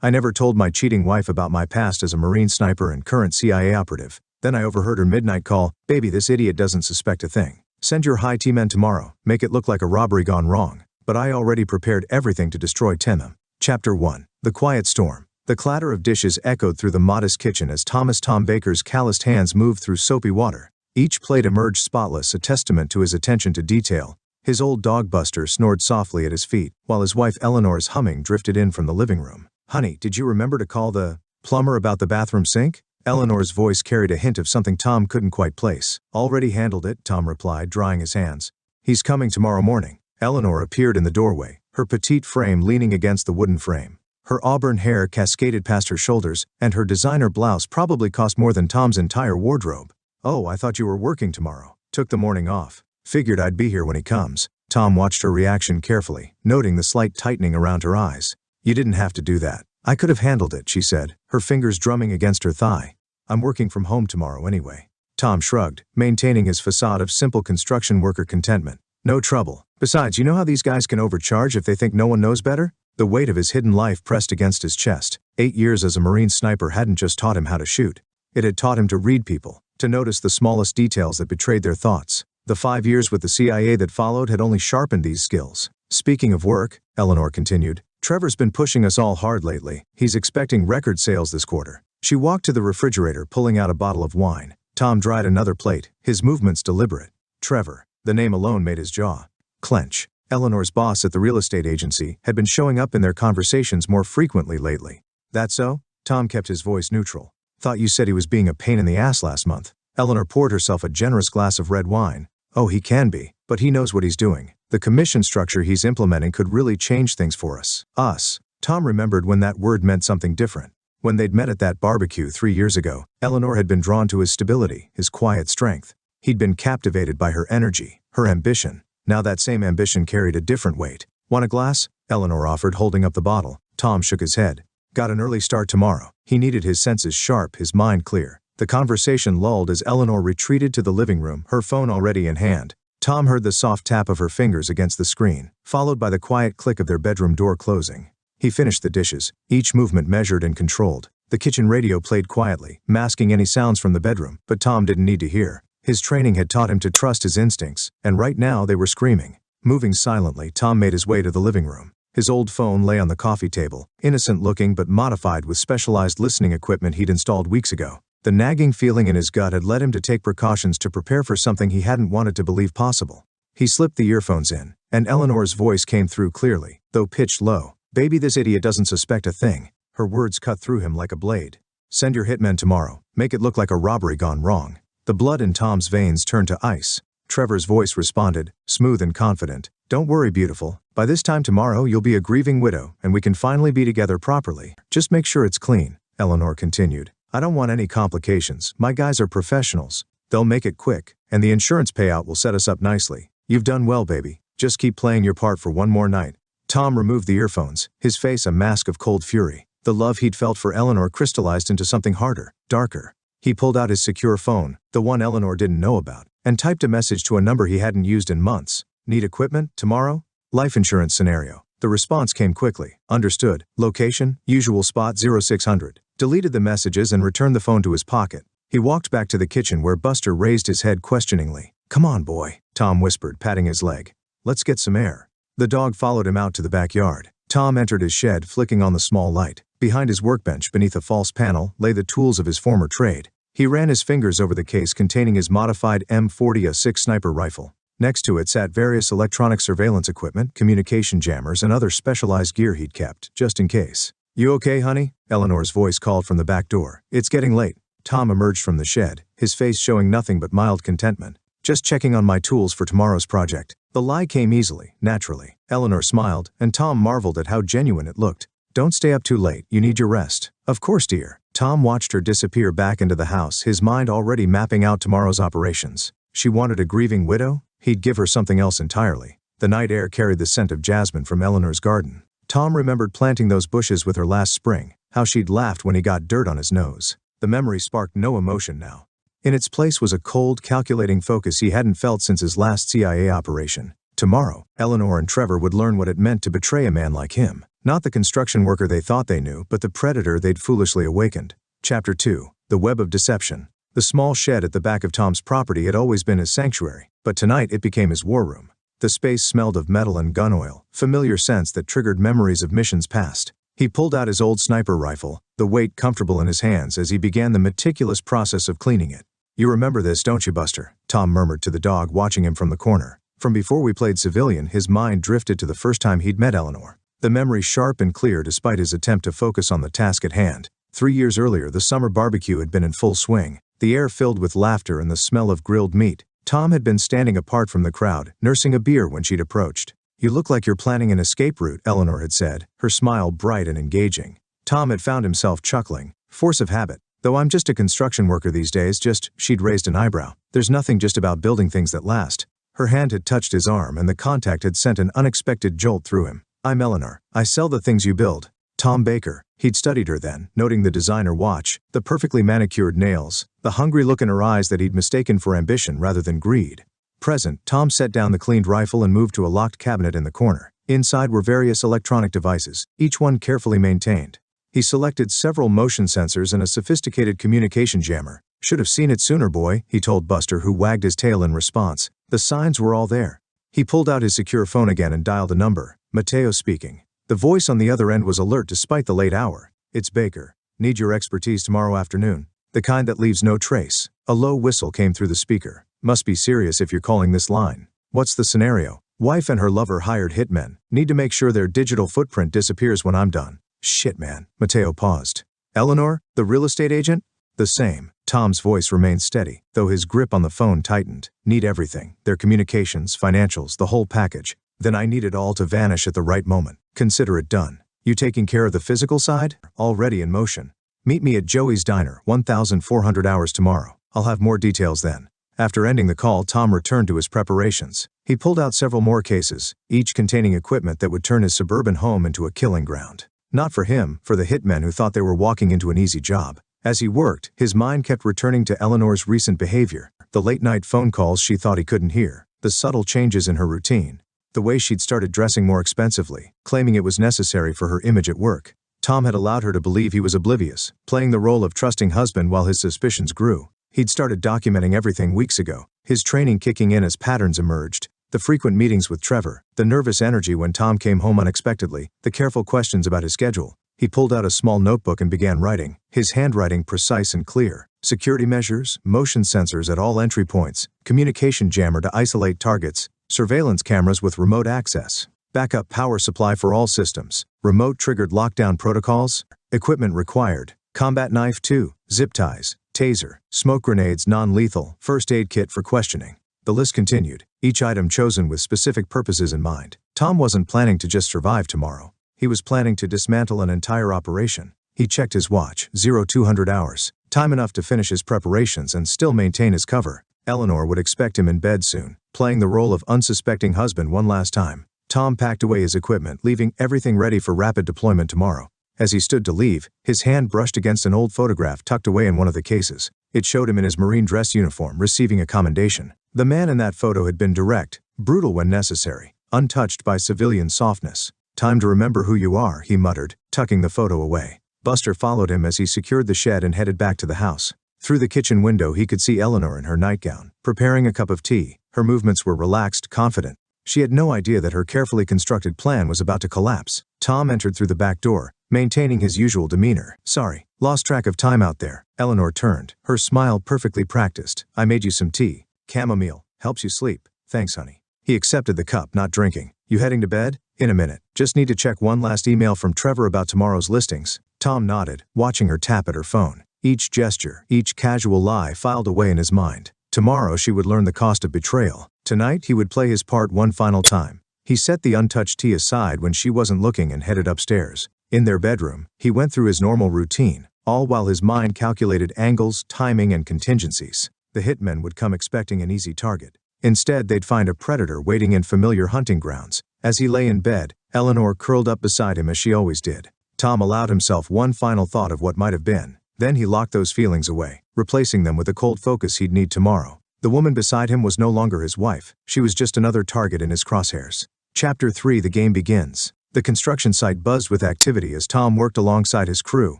I never told my cheating wife about my past as a Marine sniper and current CIA operative. Then I overheard her midnight call, "Baby, this idiot doesn't suspect a thing. Send your high T-men tomorrow, make it look like a robbery gone wrong." But I already prepared everything to destroy Timham. Chapter 1. The Quiet Storm. The clatter of dishes echoed through the modest kitchen as Tom Baker's calloused hands moved through soapy water. Each plate emerged spotless, a testament to his attention to detail. His old dog Buster snored softly at his feet, while his wife Eleanor's humming drifted in from the living room. "Honey, did you remember to call the plumber about the bathroom sink?" Eleanor's voice carried a hint of something Tom couldn't quite place. "Already handled it," Tom replied, drying his hands. "He's coming tomorrow morning." Eleanor appeared in the doorway, her petite frame leaning against the wooden frame. Her auburn hair cascaded past her shoulders, and her designer blouse probably cost more than Tom's entire wardrobe. "Oh, I thought you were working tomorrow." "Took the morning off. Figured I'd be here when he comes." Tom watched her reaction carefully, noting the slight tightening around her eyes. "You didn't have to do that. I could have handled it," she said, her fingers drumming against her thigh. "I'm working from home tomorrow anyway." Tom shrugged, maintaining his facade of simple construction worker contentment. "No trouble. Besides, you know how these guys can overcharge if they think no one knows better?" The weight of his hidden life pressed against his chest. 8 years as a Marine sniper hadn't just taught him how to shoot. It had taught him to read people, to notice the smallest details that betrayed their thoughts. The 5 years with the CIA that followed had only sharpened these skills. "Speaking of work," Eleanor continued, "Trevor's been pushing us all hard lately. He's expecting record sales this quarter." She walked to the refrigerator, pulling out a bottle of wine. Tom dried another plate, his movements deliberate. Trevor. The name alone made his jaw clench. Eleanor's boss at the real estate agency had been showing up in their conversations more frequently lately. "That so?" Tom kept his voice neutral. "Thought you said he was being a pain in the ass last month." Eleanor poured herself a generous glass of red wine. "Oh, he can be, but he knows what he's doing. The commission structure he's implementing could really change things for us." Us. Tom remembered when that word meant something different. When they'd met at that barbecue 3 years ago, Eleanor had been drawn to his stability, his quiet strength. He'd been captivated by her energy, her ambition. Now that same ambition carried a different weight. "Want a glass?" Eleanor offered, holding up the bottle. Tom shook his head. "Got an early start tomorrow." He needed his senses sharp, his mind clear. The conversation lulled as Eleanor retreated to the living room, her phone already in hand. Tom heard the soft tap of her fingers against the screen, followed by the quiet click of their bedroom door closing. He finished the dishes, each movement measured and controlled. The kitchen radio played quietly, masking any sounds from the bedroom, but Tom didn't need to hear. His training had taught him to trust his instincts, and right now they were screaming. Moving silently, Tom made his way to the living room. His old phone lay on the coffee table, innocent-looking but modified with specialized listening equipment he'd installed weeks ago. The nagging feeling in his gut had led him to take precautions to prepare for something he hadn't wanted to believe possible. He slipped the earphones in, and Eleanor's voice came through clearly, though pitched low. "Baby, this idiot doesn't suspect a thing." Her words cut through him like a blade. "Send your hitmen tomorrow. Make it look like a robbery gone wrong." The blood in Tom's veins turned to ice. Trevor's voice responded, smooth and confident. "Don't worry, beautiful. By this time tomorrow you'll be a grieving widow, and we can finally be together properly. Just make sure it's clean," Eleanor continued. "I don't want any complications. My guys are professionals. They'll make it quick, and the insurance payout will set us up nicely. You've done well, baby. Just keep playing your part for one more night." Tom removed the earphones, his face a mask of cold fury. The love he'd felt for Eleanor crystallized into something harder, darker. He pulled out his secure phone, the one Eleanor didn't know about, and typed a message to a number he hadn't used in months. "Need equipment? Tomorrow? Life insurance scenario." The response came quickly. "Understood. Location? Usual spot 0600. Deleted the messages and returned the phone to his pocket. He walked back to the kitchen where Buster raised his head questioningly. "Come on, boy," Tom whispered, patting his leg. "Let's get some air." The dog followed him out to the backyard. Tom entered his shed, flicking on the small light. Behind his workbench, beneath a false panel, lay the tools of his former trade. He ran his fingers over the case containing his modified M40A6 sniper rifle. Next to it sat various electronic surveillance equipment, communication jammers, and other specialized gear he'd kept, just in case. "You okay, honey?" Eleanor's voice called from the back door. "It's getting late." Tom emerged from the shed, his face showing nothing but mild contentment. "Just checking on my tools for tomorrow's project." The lie came easily, naturally. Eleanor smiled, and Tom marveled at how genuine it looked. "Don't stay up too late. You need your rest." "Of course, dear." Tom watched her disappear back into the house, his mind already mapping out tomorrow's operations. She wanted a grieving widow? He'd give her something else entirely. The night air carried the scent of jasmine from Eleanor's garden. Tom remembered planting those bushes with her last spring, how she'd laughed when he got dirt on his nose. The memory sparked no emotion now. In its place was a cold, calculating focus he hadn't felt since his last CIA operation. Tomorrow, Eleanor and Trevor would learn what it meant to betray a man like him. Not the construction worker they thought they knew, but the predator they'd foolishly awakened. Chapter 2. The Web of Deception. The small shed at the back of Tom's property had always been his sanctuary, but tonight it became his war room. The space smelled of metal and gun oil, familiar scents that triggered memories of missions past. He pulled out his old sniper rifle, the weight comfortable in his hands as he began the meticulous process of cleaning it. "You remember this, don't you, Buster?" Tom murmured to the dog watching him from the corner. From before we played civilian, his mind drifted to the first time he'd met Eleanor. The memory sharp and clear despite his attempt to focus on the task at hand. 3 years earlier, the summer barbecue had been in full swing, the air filled with laughter and the smell of grilled meat. Tom had been standing apart from the crowd, nursing a beer when she'd approached. "You look like you're planning an escape route," Eleanor had said, her smile bright and engaging. Tom had found himself chuckling. Force of habit. "Though I'm just a construction worker these days, she'd raised an eyebrow. "There's nothing just about building things that last." Her hand had touched his arm and the contact had sent an unexpected jolt through him. "I'm Eleanor. I sell the things you build." Tom Baker. He'd studied her then, noting the designer watch, the perfectly manicured nails, the hungry look in her eyes that he'd mistaken for ambition rather than greed. Present, Tom set down the cleaned rifle and moved to a locked cabinet in the corner. Inside were various electronic devices, each one carefully maintained. He selected several motion sensors and a sophisticated communication jammer. "Should have seen it sooner, boy," he told Buster, who wagged his tail in response. The signs were all there. He pulled out his secure phone again and dialed a number. Mateo speaking. The voice on the other end was alert despite the late hour. "It's Baker. Need your expertise tomorrow afternoon. The kind that leaves no trace." A low whistle came through the speaker. "Must be serious if you're calling this line." "What's the scenario?" "Wife and her lover hired hitmen. Need to make sure their digital footprint disappears when I'm done." "Shit, man." Mateo paused. "Eleanor, the real estate agent?" "The same." Tom's voice remained steady, though his grip on the phone tightened. "Need everything. Their communications, financials, the whole package. Then I need it all to vanish at the right moment. Consider it done." "You taking care of the physical side?" "Already in motion." "Meet me at Joey's Diner, 1,400 hours tomorrow. I'll have more details then." After ending the call, Tom returned to his preparations. He pulled out several more cases, each containing equipment that would turn his suburban home into a killing ground. Not for him, for the hitmen who thought they were walking into an easy job. As he worked, his mind kept returning to Eleanor's recent behavior, the late-night phone calls she thought he couldn't hear, the subtle changes in her routine, the way she'd started dressing more expensively, claiming it was necessary for her image at work. Tom had allowed her to believe he was oblivious, playing the role of trusting husband while his suspicions grew. He'd started documenting everything weeks ago, his training kicking in as patterns emerged, the frequent meetings with Trevor, the nervous energy when Tom came home unexpectedly, the careful questions about his schedule. He pulled out a small notebook and began writing, his handwriting precise and clear. Security measures, motion sensors at all entry points, communication jammer to isolate targets, surveillance cameras with remote access, backup power supply for all systems, remote-triggered lockdown protocols, equipment required, combat knife 2, zip ties, taser, smoke grenades non-lethal, first aid kit for questioning. The list continued, each item chosen with specific purposes in mind. Tom wasn't planning to just survive tomorrow. He was planning to dismantle an entire operation. He checked his watch, 0200 hours, time enough to finish his preparations and still maintain his cover. Eleanor would expect him in bed soon, playing the role of unsuspecting husband one last time. Tom packed away his equipment, leaving everything ready for rapid deployment tomorrow. As he stood to leave, his hand brushed against an old photograph tucked away in one of the cases. It showed him in his Marine dress uniform receiving a commendation. The man in that photo had been direct, brutal when necessary, untouched by civilian softness. "Time to remember who you are," he muttered, tucking the photo away. Buster followed him as he secured the shed and headed back to the house. Through the kitchen window he could see Eleanor in her nightgown, preparing a cup of tea. Her movements were relaxed, confident. She had no idea that her carefully constructed plan was about to collapse. Tom entered through the back door, maintaining his usual demeanor. "Sorry, lost track of time out there." Eleanor turned, her smile perfectly practiced. "I made you some tea. Chamomile. Helps you sleep." "Thanks, honey." He accepted the cup, not drinking. "You heading to bed?" "In a minute. Just need to check one last email from Trevor about tomorrow's listings." Tom nodded, watching her tap at her phone. Each gesture, each casual lie filed away in his mind. Tomorrow she would learn the cost of betrayal. Tonight he would play his part one final time. He set the untouched tea aside when she wasn't looking and headed upstairs. In their bedroom, he went through his normal routine, all while his mind calculated angles, timing, and contingencies. The hitmen would come expecting an easy target. Instead, they'd find a predator waiting in familiar hunting grounds. As he lay in bed, Eleanor curled up beside him as she always did. Tom allowed himself one final thought of what might have been. Then he locked those feelings away, replacing them with the cold focus he'd need tomorrow. The woman beside him was no longer his wife. She was just another target in his crosshairs. Chapter 3: The Game Begins. The construction site buzzed with activity as Tom worked alongside his crew,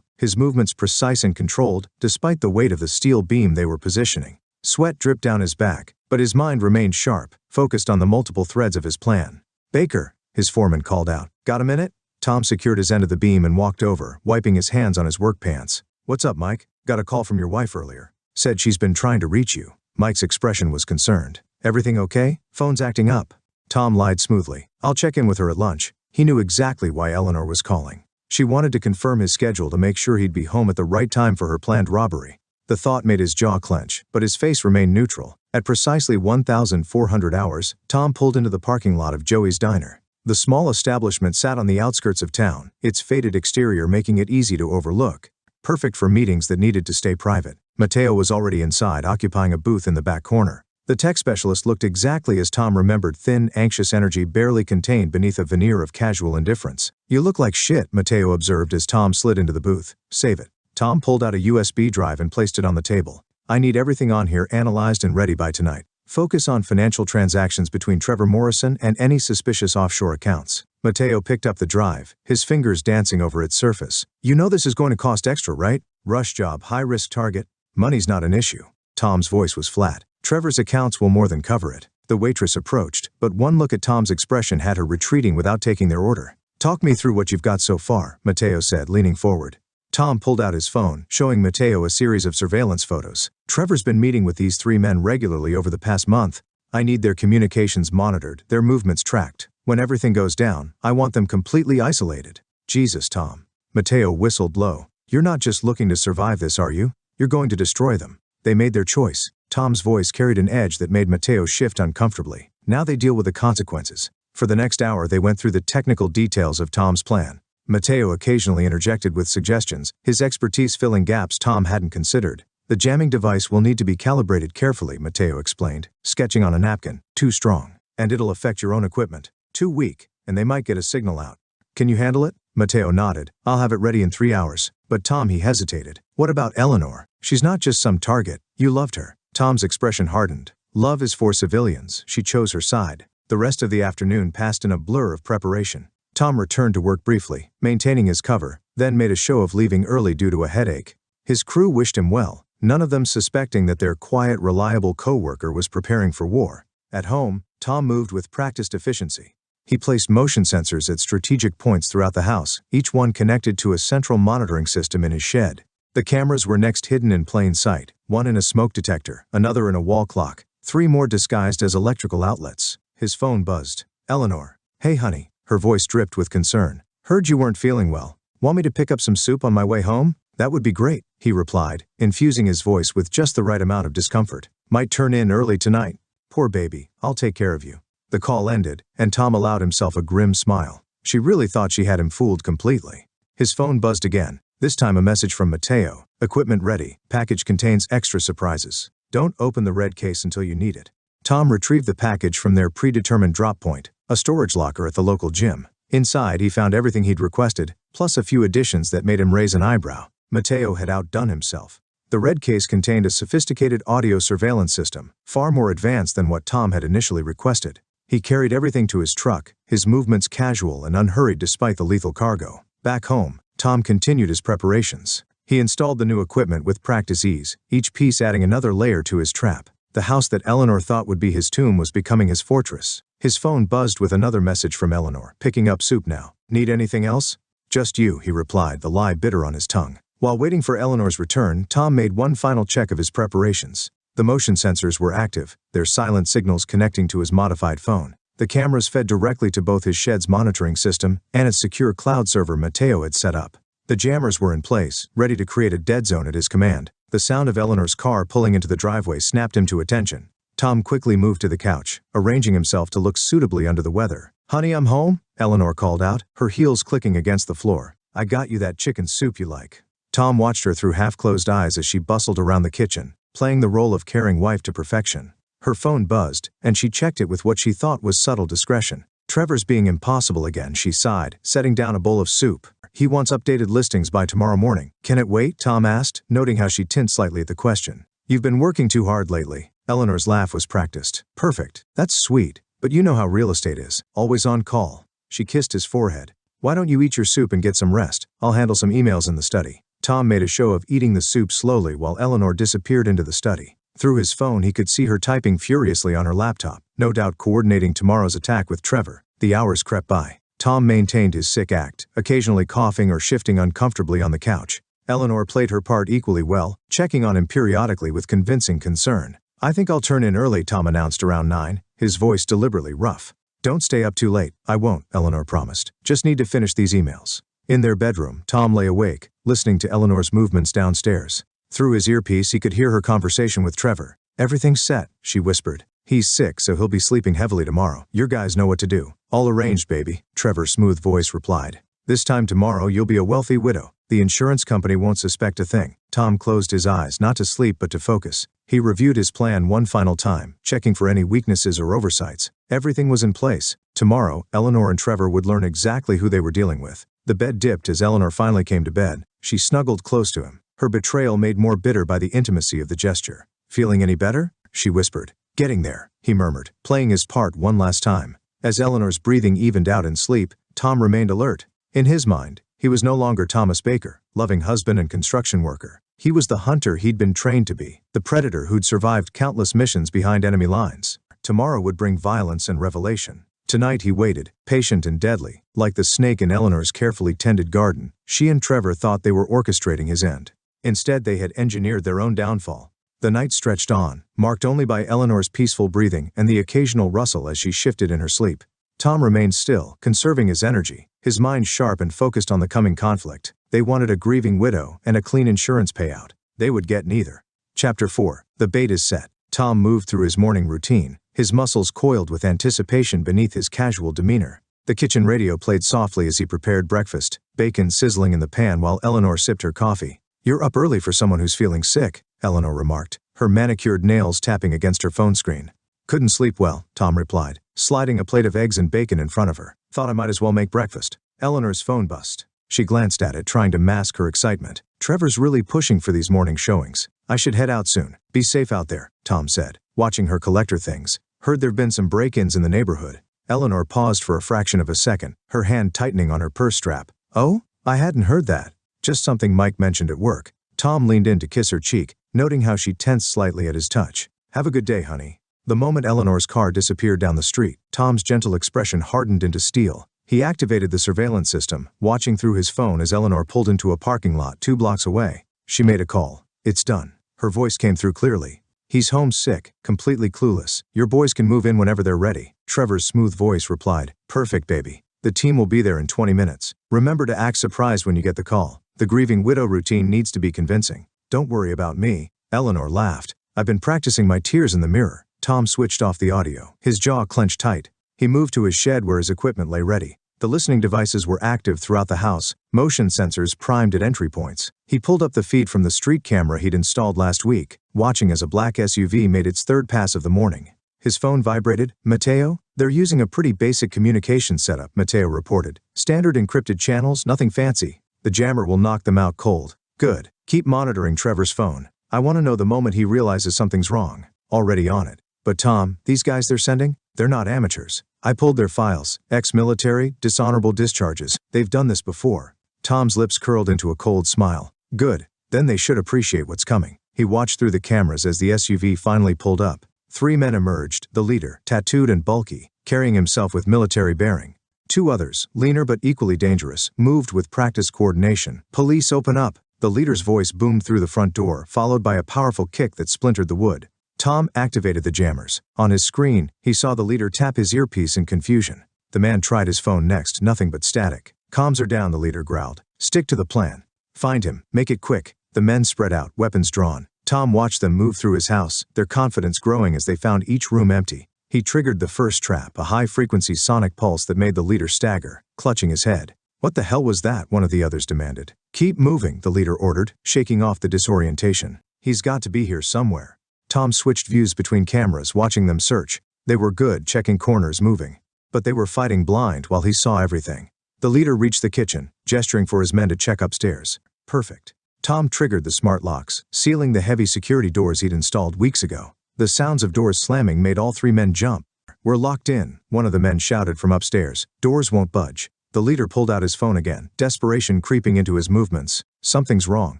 his movements precise and controlled, despite the weight of the steel beam they were positioning. Sweat dripped down his back, but his mind remained sharp, focused on the multiple threads of his plan. "Baker," his foreman called out. "Got a minute?" Tom secured his end of the beam and walked over, wiping his hands on his work pants. "What's up, Mike? Got a call from your wife earlier. Said she's been trying to reach you." Mike's expression was concerned. "Everything okay? Phone's acting up." Tom lied smoothly. "I'll check in with her at lunch." He knew exactly why Eleanor was calling. She wanted to confirm his schedule to make sure he'd be home at the right time for her planned robbery. The thought made his jaw clench, but his face remained neutral. At precisely 1,400 hours, Tom pulled into the parking lot of Joey's Diner. The small establishment sat on the outskirts of town, its faded exterior making it easy to overlook. Perfect for meetings that needed to stay private. Mateo was already inside, occupying a booth in the back corner. The tech specialist looked exactly as Tom remembered, thin, anxious energy barely contained beneath a veneer of casual indifference. "You look like shit," Mateo observed as Tom slid into the booth. "Save it." Tom pulled out a USB drive and placed it on the table. "I need everything on here analyzed and ready by tonight. Focus on financial transactions between Trevor Morrison and any suspicious offshore accounts." Mateo picked up the drive, his fingers dancing over its surface. "You know this is going to cost extra, right? Rush job, high-risk target. Money's not an issue." Tom's voice was flat. "Trevor's accounts will more than cover it." The waitress approached, but one look at Tom's expression had her retreating without taking their order. "Talk me through what you've got so far," Mateo said, leaning forward. Tom pulled out his phone, showing Mateo a series of surveillance photos. "Trevor's been meeting with these three men regularly over the past month. I need their communications monitored, their movements tracked. When everything goes down, I want them completely isolated." "Jesus, Tom." Mateo whistled low. "You're not just looking to survive this, are you? You're going to destroy them." "They made their choice." Tom's voice carried an edge that made Mateo shift uncomfortably. "Now they deal with the consequences." For the next hour they went through the technical details of Tom's plan. Mateo occasionally interjected with suggestions, his expertise filling gaps Tom hadn't considered. "The jamming device will need to be calibrated carefully," Mateo explained, sketching on a napkin. "Too strong. And it'll affect your own equipment. Too weak, and they might get a signal out." "Can you handle it?" Mateo nodded. "I'll have it ready in 3 hours." "But Tom," he hesitated. "What about Eleanor? She's not just some target. You loved her." Tom's expression hardened. "Love is for civilians. She chose her side." The rest of the afternoon passed in a blur of preparation. Tom returned to work briefly, maintaining his cover, then made a show of leaving early due to a headache. His crew wished him well, none of them suspecting that their quiet, reliable co-worker was preparing for war. At home, Tom moved with practiced efficiency. He placed motion sensors at strategic points throughout the house, each one connected to a central monitoring system in his shed. The cameras were next hidden in plain sight, one in a smoke detector, another in a wall clock, 3 more disguised as electrical outlets. His phone buzzed. "Eleanor." "Hey honey." Her voice dripped with concern. "Heard you weren't feeling well. Want me to pick up some soup on my way home?" "That would be great," he replied, infusing his voice with just the right amount of discomfort. "Might turn in early tonight." "Poor baby, I'll take care of you." The call ended, and Tom allowed himself a grim smile. She really thought she had him fooled completely. His phone buzzed again, this time a message from Mateo. "Equipment ready. Package contains extra surprises. Don't open the red case until you need it." Tom retrieved the package from their predetermined drop point, a storage locker at the local gym. Inside he found everything he'd requested, plus a few additions that made him raise an eyebrow. Mateo had outdone himself. The red case contained a sophisticated audio surveillance system, far more advanced than what Tom had initially requested. He carried everything to his truck, his movements casual and unhurried despite the lethal cargo. Back home, Tom continued his preparations. He installed the new equipment with practice ease, each piece adding another layer to his trap. The house that Eleanor thought would be his tomb was becoming his fortress. His phone buzzed with another message from Eleanor. "Picking up soup now. Need anything else?" "Just you," he replied, the lie bitter on his tongue. While waiting for Eleanor's return, Tom made one final check of his preparations. The motion sensors were active, their silent signals connecting to his modified phone. The cameras fed directly to both his shed's monitoring system and its secure cloud server Mateo had set up. The jammers were in place, ready to create a dead zone at his command. The sound of Eleanor's car pulling into the driveway snapped him to attention. Tom quickly moved to the couch, arranging himself to look suitably under the weather. "Honey, I'm home," Eleanor called out, her heels clicking against the floor. "I got you that chicken soup you like." Tom watched her through half-closed eyes as she bustled around the kitchen, playing the role of caring wife to perfection. Her phone buzzed, and she checked it with what she thought was subtle discretion. "Trevor's being impossible again," she sighed, setting down a bowl of soup. "He wants updated listings by tomorrow morning." "Can it wait?" Tom asked, noting how she tensed slightly at the question. "You've been working too hard lately." Eleanor's laugh was practiced. "Perfect. That's sweet. But you know how real estate is. Always on call." She kissed his forehead. Why don't you eat your soup and get some rest? I'll handle some emails in the study. Tom made a show of eating the soup slowly while Eleanor disappeared into the study. Through his phone he could see her typing furiously on her laptop, no doubt coordinating tomorrow's attack with Trevor. The hours crept by. Tom maintained his sick act, occasionally coughing or shifting uncomfortably on the couch. Eleanor played her part equally well, checking on him periodically with convincing concern. I think I'll turn in early, Tom announced around 9, his voice deliberately rough. Don't stay up too late. I won't, Eleanor promised. Just need to finish these emails. In their bedroom, Tom lay awake, listening to Eleanor's movements downstairs. Through his earpiece he could hear her conversation with Trevor. Everything's set, she whispered. He's sick, so he'll be sleeping heavily tomorrow. Your guys know what to do. All arranged, baby, Trevor's smooth voice replied. This time tomorrow you'll be a wealthy widow. The insurance company won't suspect a thing. Tom closed his eyes, not to sleep but to focus. He reviewed his plan one final time, checking for any weaknesses or oversights. Everything was in place. Tomorrow, Eleanor and Trevor would learn exactly who they were dealing with. The bed dipped as Eleanor finally came to bed. She snuggled close to him, her betrayal made more bitter by the intimacy of the gesture. Feeling any better? She whispered. Getting there, he murmured, playing his part one last time. As Eleanor's breathing evened out in sleep, Tom remained alert. In his mind, he was no longer Thomas Baker, loving husband and construction worker. He was the hunter he'd been trained to be, the predator who'd survived countless missions behind enemy lines. Tomorrow would bring violence and revelation. Tonight he waited, patient and deadly, like the snake in Eleanor's carefully tended garden. She and Trevor thought they were orchestrating his end. Instead they had engineered their own downfall. The night stretched on, marked only by Eleanor's peaceful breathing and the occasional rustle as she shifted in her sleep. Tom remained still, conserving his energy, his mind sharp and focused on the coming conflict. They wanted a grieving widow and a clean insurance payout. They would get neither. Chapter 4. The bait is set. Tom moved through his morning routine, his muscles coiled with anticipation beneath his casual demeanor. The kitchen radio played softly as he prepared breakfast, bacon sizzling in the pan while Eleanor sipped her coffee. You're up early for someone who's feeling sick, Eleanor remarked, her manicured nails tapping against her phone screen. Couldn't sleep well, Tom replied, sliding a plate of eggs and bacon in front of her. Thought I might as well make breakfast. Eleanor's phone buzzed. She glanced at it, trying to mask her excitement. Trevor's really pushing for these morning showings. I should head out soon. Be safe out there, Tom said, watching her collect her things. Heard there've been some break-ins in the neighborhood. Eleanor paused for a fraction of a second, her hand tightening on her purse strap. Oh? I hadn't heard that. Just something Mike mentioned at work. Tom leaned in to kiss her cheek, noting how she tensed slightly at his touch. Have a good day, honey. The moment Eleanor's car disappeared down the street, Tom's gentle expression hardened into steel. He activated the surveillance system, watching through his phone as Eleanor pulled into a parking lot 2 blocks away. She made a call. It's done. Her voice came through clearly. He's home sick, completely clueless. Your boys can move in whenever they're ready. Trevor's smooth voice replied. Perfect, baby. The team will be there in 20 minutes. Remember to act surprised when you get the call. The grieving widow routine needs to be convincing. Don't worry about me. Eleanor laughed. I've been practicing my tears in the mirror. Tom switched off the audio, his jaw clenched tight. He moved to his shed where his equipment lay ready. The listening devices were active throughout the house, motion sensors primed at entry points. He pulled up the feed from the street camera he'd installed last week, watching as a black SUV made its third pass of the morning. His phone vibrated. Mateo? They're using a pretty basic communication setup, Mateo reported. Standard encrypted channels, nothing fancy. The jammer will knock them out cold. Good. Keep monitoring Trevor's phone. I want to know the moment he realizes something's wrong. Already on it. But Tom, these guys they're sending? They're not amateurs. I pulled their files. Ex-military, dishonorable discharges. They've done this before. Tom's lips curled into a cold smile. Good. Then they should appreciate what's coming. He watched through the cameras as the SUV finally pulled up. 3 men emerged, the leader, tattooed and bulky, carrying himself with military bearing. 2 others, leaner but equally dangerous, moved with practiced coordination. Police, open up. The leader's voice boomed through the front door, followed by a powerful kick that splintered the wood. Tom activated the jammers. On his screen, he saw the leader tap his earpiece in confusion. The man tried his phone next, nothing but static. Comms are down, the leader growled. Stick to the plan. Find him. Make it quick. The men spread out, weapons drawn. Tom watched them move through his house, their confidence growing as they found each room empty. He triggered the first trap, a high-frequency sonic pulse that made the leader stagger, clutching his head. What the hell was that? One of the others demanded. Keep moving, the leader ordered, shaking off the disorientation. He's got to be here somewhere. Tom switched views between cameras, watching them search. They were good, checking corners, moving. But they were fighting blind while he saw everything. The leader reached the kitchen, gesturing for his men to check upstairs. Perfect. Tom triggered the smart locks, sealing the heavy security doors he'd installed weeks ago. The sounds of doors slamming made all 3 men jump. We're locked in, one of the men shouted from upstairs. Doors won't budge. The leader pulled out his phone again, desperation creeping into his movements. Something's wrong.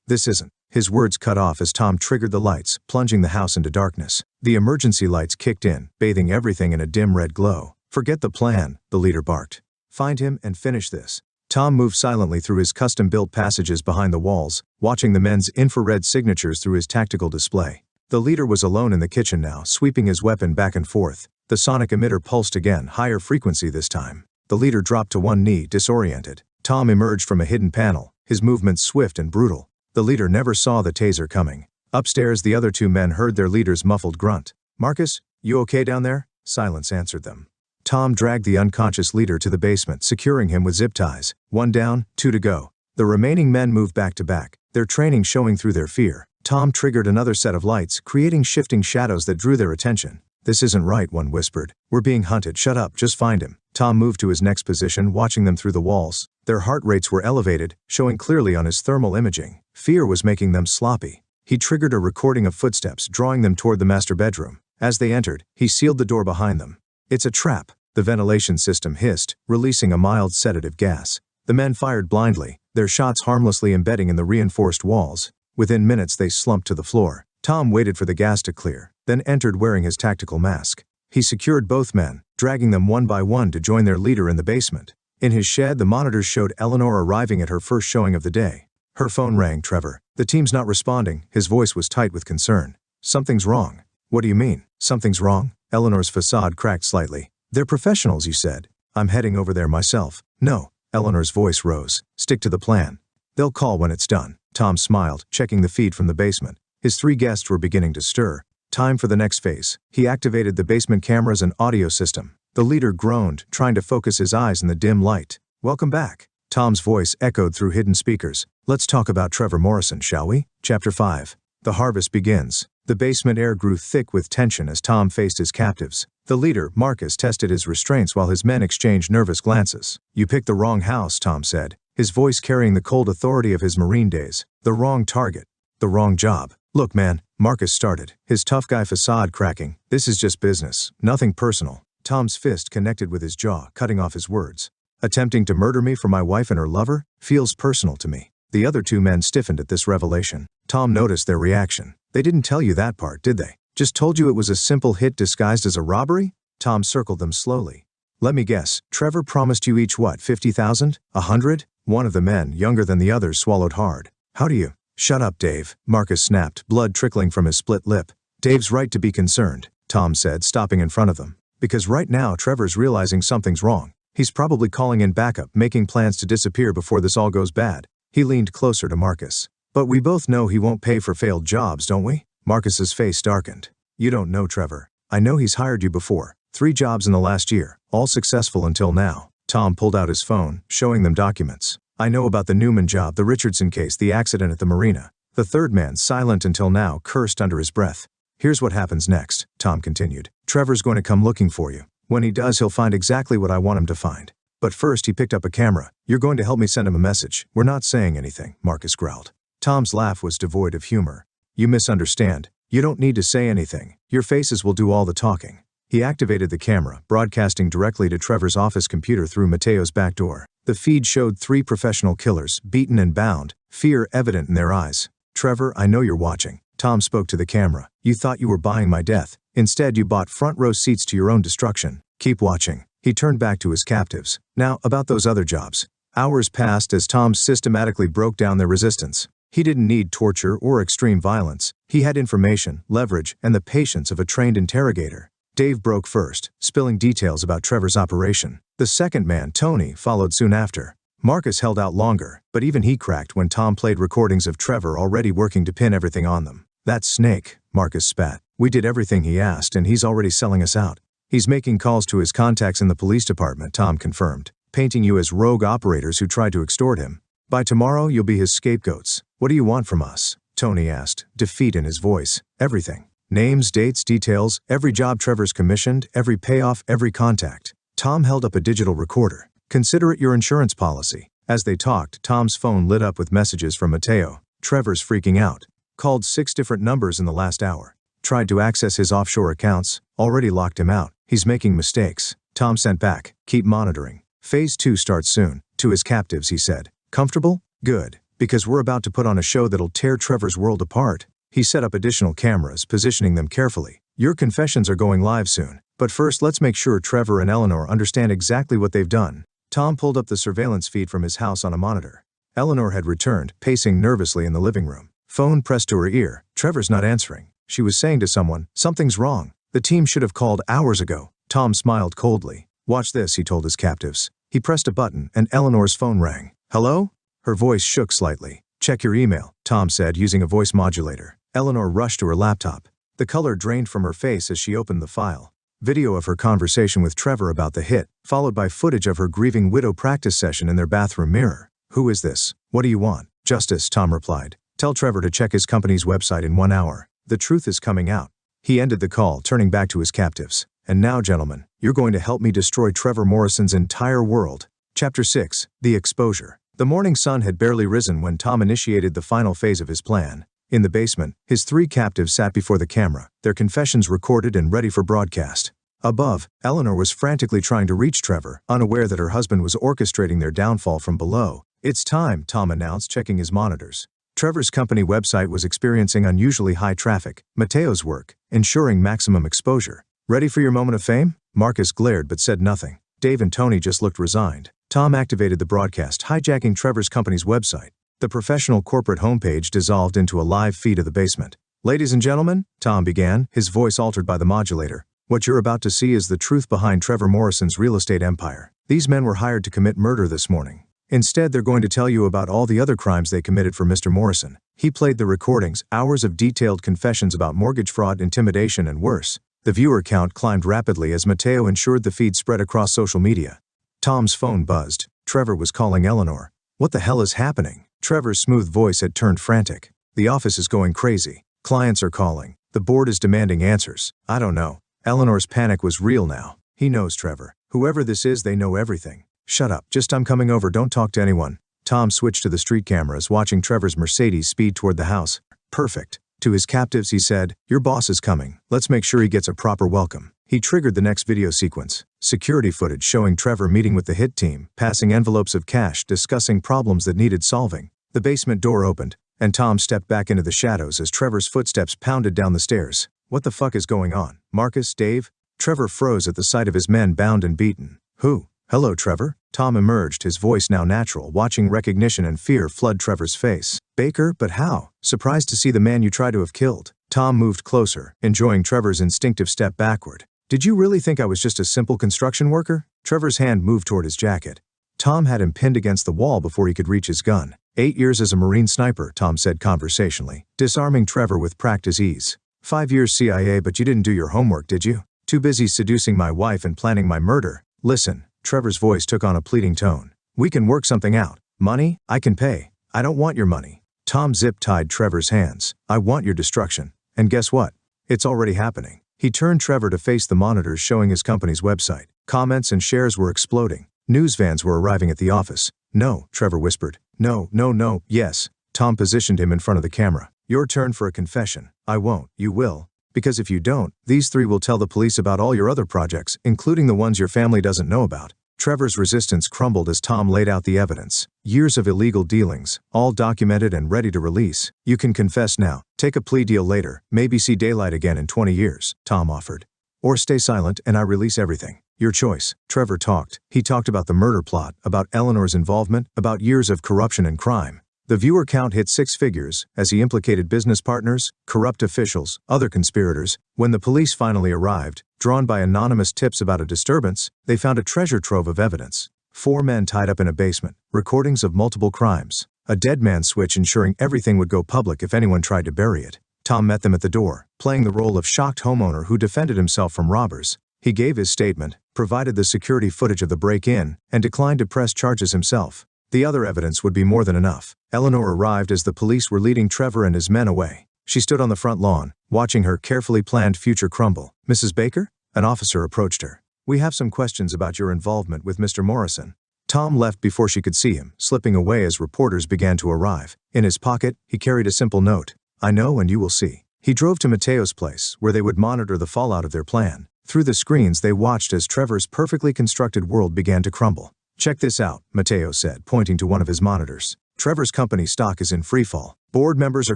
This isn't. His words cut off as Tom triggered the lights, plunging the house into darkness. The emergency lights kicked in, bathing everything in a dim red glow. Forget the plan, the leader barked. Find him and finish this. Tom moved silently through his custom-built passages behind the walls, watching the men's infrared signatures through his tactical display. The leader was alone in the kitchen now, sweeping his weapon back and forth. The sonic emitter pulsed again, higher frequency this time. The leader dropped to one knee, disoriented. Tom emerged from a hidden panel, his movements swift and brutal. The leader never saw the taser coming. Upstairs, the other two men heard their leader's muffled grunt. "Marcus, you okay down there?" Silence answered them. Tom dragged the unconscious leader to the basement, securing him with zip ties. One down, two to go. The remaining men moved back to back, their training showing through their fear. Tom triggered another set of lights, creating shifting shadows that drew their attention. "This isn't right," one whispered. "We're being hunted. Shut up, just find him." Tom moved to his next position, watching them through the walls. Their heart rates were elevated, showing clearly on his thermal imaging. Fear was making them sloppy. He triggered a recording of footsteps, drawing them toward the master bedroom. As they entered, he sealed the door behind them. "It's a trap." The ventilation system hissed, releasing a mild sedative gas. The men fired blindly, their shots harmlessly embedding in the reinforced walls. Within minutes they slumped to the floor. Tom waited for the gas to clear, then entered wearing his tactical mask. He secured both men, dragging them one by one to join their leader in the basement. In his shed, the monitors showed Eleanor arriving at her first showing of the day. Her phone rang. "Trevor, the team's not responding." His voice was tight with concern. "Something's wrong." "What do you mean, something's wrong?" Eleanor's facade cracked slightly. "They're professionals, you said." "I'm heading over there myself." "No." Eleanor's voice rose. "Stick to the plan. They'll call when it's done." Tom smiled, checking the feed from the basement. His three guests were beginning to stir. Time for the next phase. He activated the basement cameras and audio system. The leader groaned, trying to focus his eyes in the dim light. "Welcome back." Tom's voice echoed through hidden speakers. "Let's talk about Trevor Morrison, shall we?" Chapter 5. The harvest begins. The basement air grew thick with tension as Tom faced his captives. The leader, Marcus, tested his restraints while his men exchanged nervous glances. "You picked the wrong house," Tom said, his voice carrying the cold authority of his Marine days. "The wrong target. The wrong job." "Look, man," Marcus started, his tough guy facade cracking. "This is just business, nothing personal." Tom's fist connected with his jaw, cutting off his words. "Attempting to murder me for my wife and her lover? Feels personal to me." The other two men stiffened at this revelation. Tom noticed their reaction. "They didn't tell you that part, did they? Just told you it was a simple hit disguised as a robbery?" Tom circled them slowly. "Let me guess, Trevor promised you each what, 50,000? 100? One of the men, younger than the others, swallowed hard. "How do you—" "Shut up, Dave," Marcus snapped, blood trickling from his split lip. "Dave's right to be concerned," Tom said, stopping in front of them. "Because right now Trevor's realizing something's wrong. He's probably calling in backup, making plans to disappear before this all goes bad." He leaned closer to Marcus. "But we both know he won't pay for failed jobs, don't we?" Marcus's face darkened. "You don't know Trevor. I know he's hired you before. 3 jobs in the last year, all successful until now." Tom pulled out his phone, showing them documents. "I know about the Newman job, the Richardson case, the accident at the marina." The third man, silent until now, cursed under his breath. "Here's what happens next," Tom continued. "Trevor's going to come looking for you. When he does, he'll find exactly what I want him to find. But first he picked up a camera. You're going to help me send him a message." "We're not saying anything," Marcus growled. Tom's laugh was devoid of humor. "You misunderstand. You don't need to say anything. Your faces will do all the talking." He activated the camera, broadcasting directly to Trevor's office computer through Mateo's back door. The feed showed 3 professional killers, beaten and bound, fear evident in their eyes. "Trevor, I know you're watching." Tom spoke to the camera. "You thought you were buying my death. Instead, you bought front-row seats to your own destruction. Keep watching." He turned back to his captives. "Now, about those other jobs." Hours passed as Tom systematically broke down their resistance. He didn't need torture or extreme violence. He had information, leverage, and the patience of a trained interrogator. Dave broke first, spilling details about Trevor's operation. The second man, Tony, followed soon after. Marcus held out longer, but even he cracked when Tom played recordings of Trevor already working to pin everything on them. "That snake," Marcus spat. "We did everything he asked and he's already selling us out." "He's making calls to his contacts in the police department," Tom confirmed, "painting you as rogue operators who tried to extort him. By tomorrow, you'll be his scapegoats." "What do you want from us?" Tony asked, defeat in his voice. "Everything. Names, dates, details, every job Trevor's commissioned, every payoff, every contact." Tom held up a digital recorder. "Consider it your insurance policy." As they talked, Tom's phone lit up with messages from Mateo. "Trevor's freaking out. Called 6 different numbers in the last hour. Tried to access his offshore accounts. Already locked him out. He's making mistakes." Tom sent back, "Keep monitoring. Phase 2 starts soon. To his captives, he said. Comfortable? Good. Because we're about to put on a show that'll tear Trevor's world apart. He set up additional cameras, positioning them carefully. Your confessions are going live soon. But first, let's make sure Trevor and Eleanor understand exactly what they've done. Tom pulled up the surveillance feed from his house on a monitor. Eleanor had returned, pacing nervously in the living room. Phone pressed to her ear. Trevor's not answering. She was saying to someone, something's wrong. The team should have called hours ago. Tom smiled coldly. Watch this, he told his captives. He pressed a button, and Eleanor's phone rang. Hello? Her voice shook slightly. Check your email, Tom said, using a voice modulator. Eleanor rushed to her laptop. The color drained from her face as she opened the file. Video of her conversation with Trevor about the hit, followed by footage of her grieving widow practice session in their bathroom mirror. Who is this? What do you want? Justice, Tom replied. Tell Trevor to check his company's website in 1 hour. The truth is coming out. He ended the call, turning back to his captives. And now, gentlemen, you're going to help me destroy Trevor Morrison's entire world. Chapter 6. The Exposure. The morning sun had barely risen when Tom initiated the final phase of his plan. In the basement, his 3 captives sat before the camera, their confessions recorded and ready for broadcast. Above, Eleanor was frantically trying to reach Trevor, unaware that her husband was orchestrating their downfall from below. It's time, Tom announced, checking his monitors. Trevor's company website was experiencing unusually high traffic. Mateo's work, ensuring maximum exposure. Ready for your moment of fame? Marcus glared but said nothing. Dave and Tony just looked resigned. Tom activated the broadcast, hijacking Trevor's company's website. The professional corporate homepage dissolved into a live feed of the basement. Ladies and gentlemen, Tom began, his voice altered by the modulator. What you're about to see is the truth behind Trevor Morrison's real estate empire. These men were hired to commit murder this morning. Instead, they're going to tell you about all the other crimes they committed for Mr. Morrison. He played the recordings, hours of detailed confessions about mortgage fraud, intimidation, and worse. The viewer count climbed rapidly as Mateo ensured the feed spread across social media. Tom's phone buzzed. Trevor was calling Eleanor. What the hell is happening? Trevor's smooth voice had turned frantic. The office is going crazy. Clients are calling. The board is demanding answers. I don't know. Eleanor's panic was real now. He knows Trevor. Whoever this is, they know everything. Shut up. Just I'm coming over. Don't talk to anyone. Tom switched to the street cameras, watching Trevor's Mercedes speed toward the house. Perfect. To his captives, he said, your boss is coming. Let's make sure he gets a proper welcome. He triggered the next video sequence. Security footage showing Trevor meeting with the hit team, passing envelopes of cash, discussing problems that needed solving. The basement door opened, and Tom stepped back into the shadows as Trevor's footsteps pounded down the stairs. What the fuck is going on? Marcus, Dave? Trevor froze at the sight of his men bound and beaten. Who? Hello, Trevor? Tom emerged, his voice now natural, watching recognition and fear flood Trevor's face. Baker, but how? Surprised to see the man you tried to have killed. Tom moved closer, enjoying Trevor's instinctive step backward. Did you really think I was just a simple construction worker? Trevor's hand moved toward his jacket. Tom had him pinned against the wall before he could reach his gun. 8 years as a Marine sniper, Tom said conversationally, disarming Trevor with practice ease. 5 years CIA, but you didn't do your homework, did you? Too busy seducing my wife and planning my murder. Listen, Trevor's voice took on a pleading tone. We can work something out. Money? I can pay. I don't want your money. Tom zip-tied Trevor's hands. I want your destruction. And guess what? It's already happening. He turned Trevor to face the monitors showing his company's website. Comments and shares were exploding. News vans were arriving at the office. No, Trevor whispered. No, no, no, yes. Tom positioned him in front of the camera. Your turn for a confession. I won't. You will. Because if you don't, these 3 will tell the police about all your other projects, including the ones your family doesn't know about. Trevor's resistance crumbled as Tom laid out the evidence. Years of illegal dealings, all documented and ready to release. You can confess now, take a plea deal later, maybe see daylight again in 20 years, Tom offered. Or stay silent and I release everything. Your choice. Trevor talked. He talked about the murder plot, about Eleanor's involvement, about years of corruption and crime. The viewer count hit 6 figures as he implicated business partners, corrupt officials, other conspirators. When the police finally arrived, drawn by anonymous tips about a disturbance, they found a treasure trove of evidence. 4 men tied up in a basement, recordings of multiple crimes, a dead man's switch ensuring everything would go public if anyone tried to bury it. Tom met them at the door, playing the role of shocked homeowner who defended himself from robbers. He gave his statement, provided the security footage of the break-in, and declined to press charges himself. The other evidence would be more than enough. Eleanor arrived as the police were leading Trevor and his men away. She stood on the front lawn, watching her carefully planned future crumble. Mrs. Baker? An officer approached her. We have some questions about your involvement with Mr. Morrison. Tom left before she could see him, slipping away as reporters began to arrive. In his pocket, he carried a simple note. I know and you will see. He drove to Mateo's place, where they would monitor the fallout of their plan. Through the screens they watched as Trevor's perfectly constructed world began to crumble. Check this out, Matteo said, pointing to one of his monitors. Trevor's company stock is in freefall. Board members are